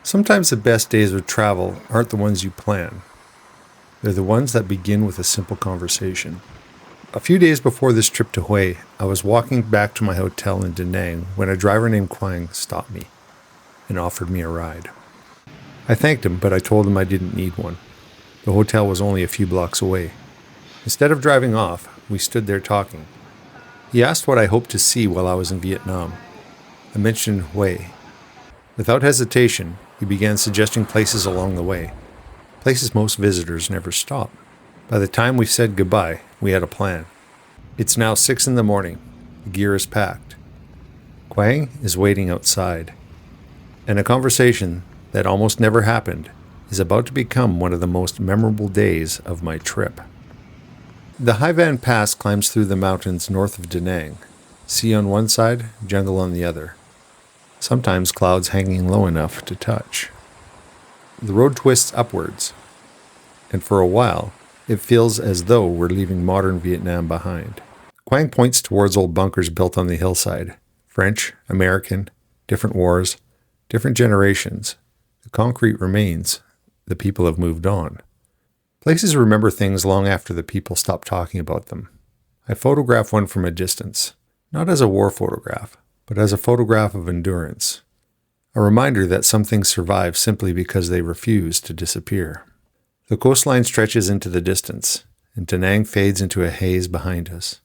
Sometimes the best days of travel aren't the ones you plan. They're the ones that begin with a simple conversation. A few days before this trip to Hue, I was walking back to my hotel in Da Nang when a driver named Quang stopped me and offered me a ride. I thanked him, but I told him I didn't need one. The hotel was only a few blocks away. Instead of driving off, we stood there talking. He asked what I hoped to see while I was in Vietnam. I mentioned Hue. Without hesitation, he began suggesting places along the way, places most visitors never stop. By the time we said goodbye, we had a plan. It's now 6 a.m. The gear is packed. Quang is waiting outside. And a conversation that almost never happened is about to become one of the most memorable days of my trip. The Hai Van Pass climbs through the mountains north of Da Nang. Sea on one side, jungle on the other. Sometimes clouds hanging low enough to touch. The road twists upwards, and for a while, it feels as though we're leaving modern Vietnam behind. Quang points towards old bunkers built on the hillside. French, American, different wars, different generations. The concrete remains. The people have moved on. Places remember things long after the people stop talking about them. I photograph one from a distance, not as a war photograph, but as a photograph of endurance. A reminder that some things survive simply because they refuse to disappear. The coastline stretches into the distance, and Da Nang fades into a haze behind us.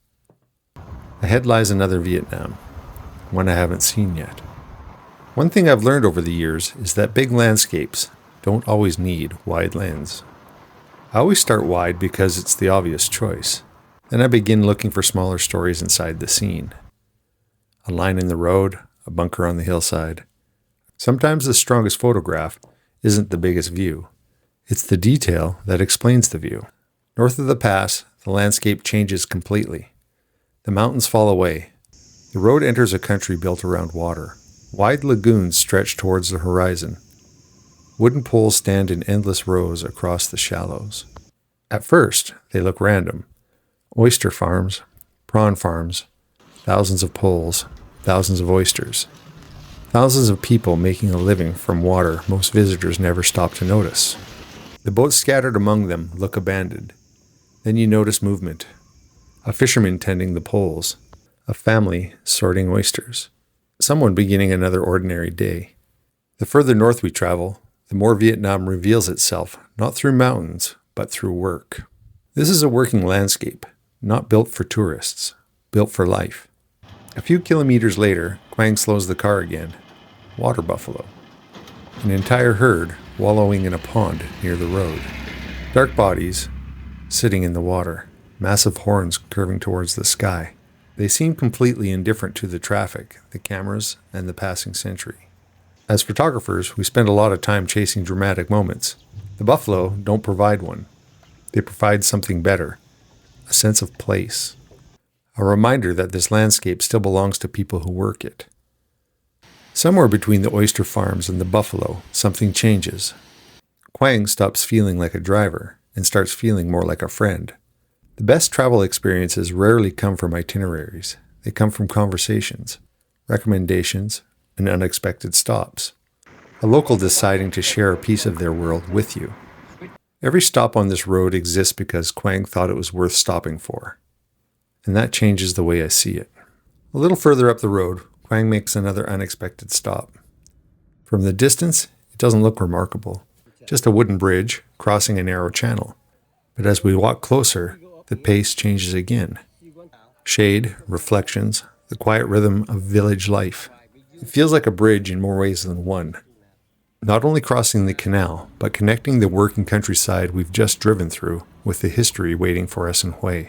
Ahead lies another Vietnam, one I haven't seen yet. One thing I've learned over the years is that big landscapes don't always need wide lens. I always start wide because it's the obvious choice. Then I begin looking for smaller stories inside the scene. A line in the road, a bunker on the hillside. Sometimes the strongest photograph isn't the biggest view. It's the detail that explains the view. North of the pass, the landscape changes completely. The mountains fall away. The road enters a country built around water. Wide lagoons stretch towards the horizon. Wooden poles stand in endless rows across the shallows. At first, they look random. Oyster farms, prawn farms, thousands of poles, thousands of oysters. Thousands of people making a living from water most visitors never stop to notice. The boats scattered among them look abandoned. Then you notice movement. A fisherman tending the poles. A family sorting oysters. Someone beginning another ordinary day. The further north we travel, the more Vietnam reveals itself, not through mountains, but through work. This is a working landscape, not built for tourists, built for life. A few kilometers later, Quang slows the car again. Water buffalo. An entire herd wallowing in a pond near the road. Dark bodies sitting in the water, massive horns curving towards the sky. They seem completely indifferent to the traffic, the cameras, and the passing century. As photographers, we spend a lot of time chasing dramatic moments. The buffalo don't provide one. They provide something better, a sense of place. A reminder that this landscape still belongs to people who work it. Somewhere between the oyster farms and the buffalo, something changes. Quang stops feeling like a driver and starts feeling more like a friend. The best travel experiences rarely come from itineraries. They come from conversations, recommendations, and unexpected stops. A local deciding to share a piece of their world with you. Every stop on this road exists because Quang thought it was worth stopping for. And that changes the way I see it. A little further up the road, Quang makes another unexpected stop. From the distance, it doesn't look remarkable. Just a wooden bridge crossing a narrow channel. But as we walk closer, the pace changes again. Shade, reflections, the quiet rhythm of village life. It feels like a bridge in more ways than one. Not only crossing the canal, but connecting the working countryside we've just driven through with the history waiting for us in Hue.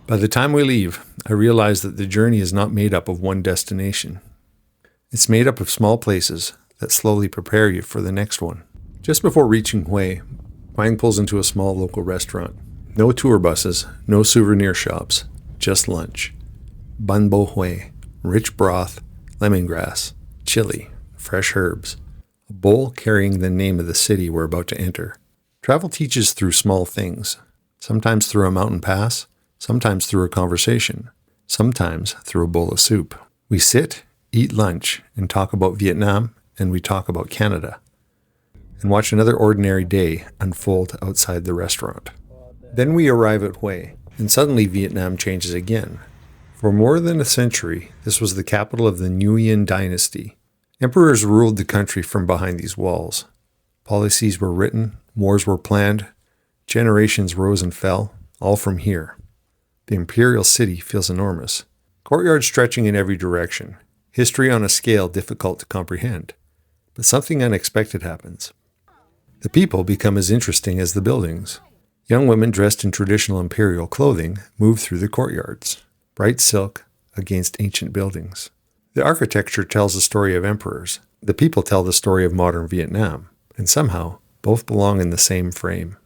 By the time we leave, I realize that the journey is not made up of one destination. It's made up of small places that slowly prepare you for the next one. Just before reaching Hue, Quang pulls into a small local restaurant. No tour buses, no souvenir shops, just lunch. Bun bo hue, rich broth, lemongrass, chili, fresh herbs. A bowl carrying the name of the city we're about to enter. Travel teaches through small things, sometimes through a mountain pass, sometimes through a conversation, sometimes through a bowl of soup. We sit, eat lunch, and talk about Vietnam, and we talk about Canada. and watch another ordinary day unfold outside the restaurant. Then we arrive at Hue, and suddenly Vietnam changes again. For more than a century, this was the capital of the Nguyen dynasty. Emperors ruled the country from behind these walls. Policies were written, wars were planned, generations rose and fell, all from here. The Imperial City feels enormous. Courtyards stretching in every direction. History on a scale difficult to comprehend. But something unexpected happens. The people become as interesting as the buildings. Young women dressed in traditional imperial clothing move through the courtyards. Bright silk against ancient buildings. The architecture tells the story of emperors. The people tell the story of modern Vietnam. And somehow, both belong in the same frame.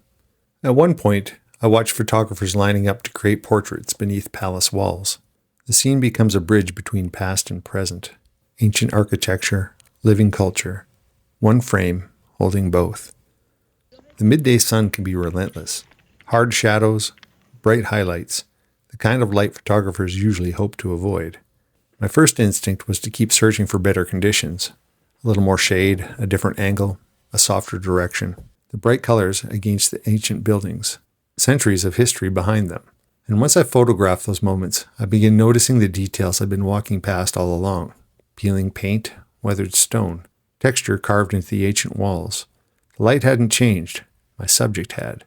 At one point, I watch photographers lining up to create portraits beneath palace walls. The scene becomes a bridge between past and present. Ancient architecture, living culture. One frame holding both. The midday sun can be relentless. Hard shadows, bright highlights, the kind of light photographers usually hope to avoid. My first instinct was to keep searching for better conditions. A little more shade, a different angle, a softer direction. The bright colors against the ancient buildings. Centuries of history behind them. And once I photograph those moments, I begin noticing the details I've been walking past all along. Peeling paint, weathered stone, texture carved into the ancient walls. The light hadn't changed. My subject had.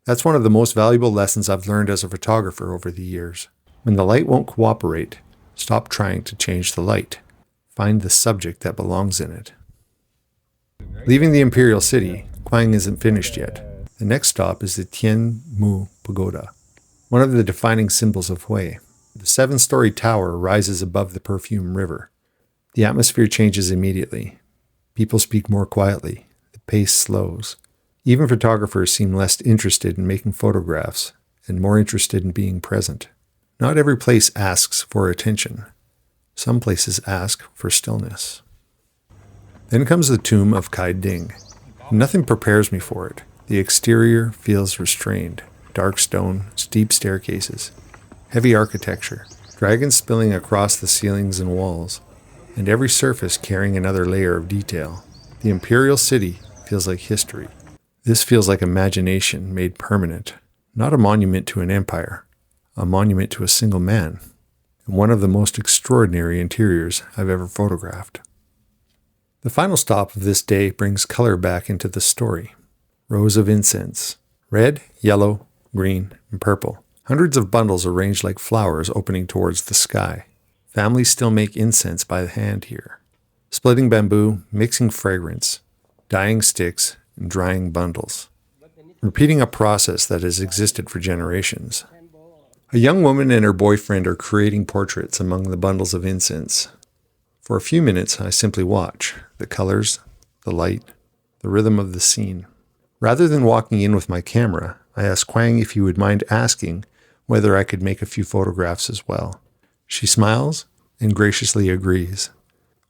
That's one of the most valuable lessons I've learned as a photographer over the years. When the light won't cooperate, stop trying to change the light. Find the subject that belongs in it. Leaving the Imperial City, Quang isn't finished yet. The next stop is the Thien Mu Pagoda, one of the defining symbols of Hue. The 7-story tower rises above the Perfume River. The atmosphere changes immediately. People speak more quietly. The pace slows. Even photographers seem less interested in making photographs and more interested in being present. Not every place asks for attention. Some places ask for stillness. Then comes the tomb of Kai Ding. Nothing prepares me for it. The exterior feels restrained. Dark stone, steep staircases, heavy architecture, dragons spilling across the ceilings and walls, and every surface carrying another layer of detail. The Imperial City feels like history. This feels like imagination made permanent, not a monument to an empire, a monument to a single man, and one of the most extraordinary interiors I've ever photographed. The final stop of this day brings color back into the story. Rows of incense, red, yellow, green, and purple. Hundreds of bundles arranged like flowers opening towards the sky. Families still make incense by hand here. Splitting bamboo, mixing fragrance, dyeing sticks, and drying bundles. Repeating a process that has existed for generations. A young woman and her boyfriend are creating portraits among the bundles of incense. For a few minutes, I simply watch the colors, the light, the rhythm of the scene. Rather than walking in with my camera, I asked Quang if he would mind asking whether I could make a few photographs as well. She smiles and graciously agrees.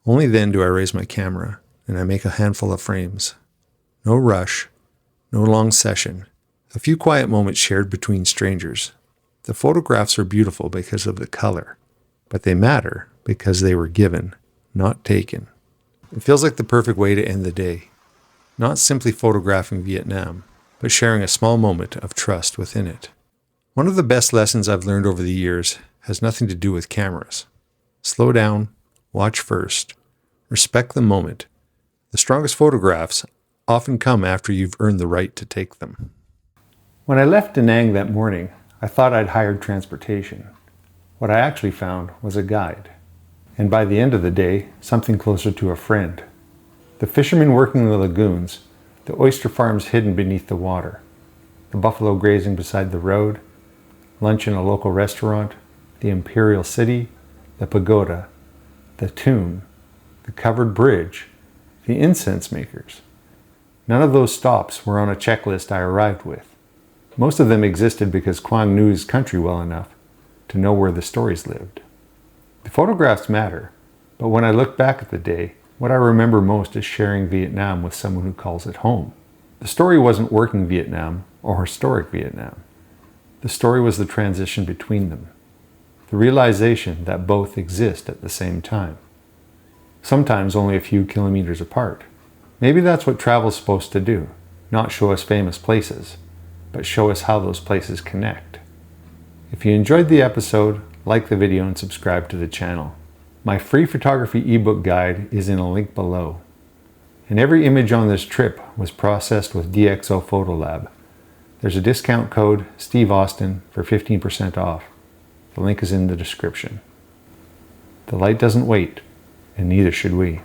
Only then do I raise my camera, and I make a handful of frames. No rush, no long session, a few quiet moments shared between strangers. The photographs are beautiful because of the color, but they matter because they were given, not taken. It feels like the perfect way to end the day. Not simply photographing Vietnam, but sharing a small moment of trust within it. One of the best lessons I've learned over the years has nothing to do with cameras. Slow down, watch first, respect the moment. The strongest photographs often come after you've earned the right to take them. When I left Da Nang that morning, I thought I'd hired transportation. What I actually found was a guide. And by the end of the day, something closer to a friend. The fishermen working the lagoons, the oyster farms hidden beneath the water, the buffalo grazing beside the road, lunch in a local restaurant, the Imperial City, the pagoda, the tomb, the covered bridge, the incense makers. None of those stops were on a checklist I arrived with. Most of them existed because Quang knew his country well enough to know where the stories lived. The photographs matter, but when I look back at the day, what I remember most is sharing Vietnam with someone who calls it home. The story wasn't working Vietnam or historic Vietnam. The story was the transition between them. The realization that both exist at the same time. Sometimes only a few kilometers apart. Maybe that's what travel's supposed to do. Not show us famous places, but show us how those places connect. If you enjoyed the episode, like the video and subscribe to the channel. My free photography ebook guide is in a link below. And every image on this trip was processed with DxO Photolab. There's a discount code, Steve Austin, for 15% off. The link is in the description. The light doesn't wait, and neither should we.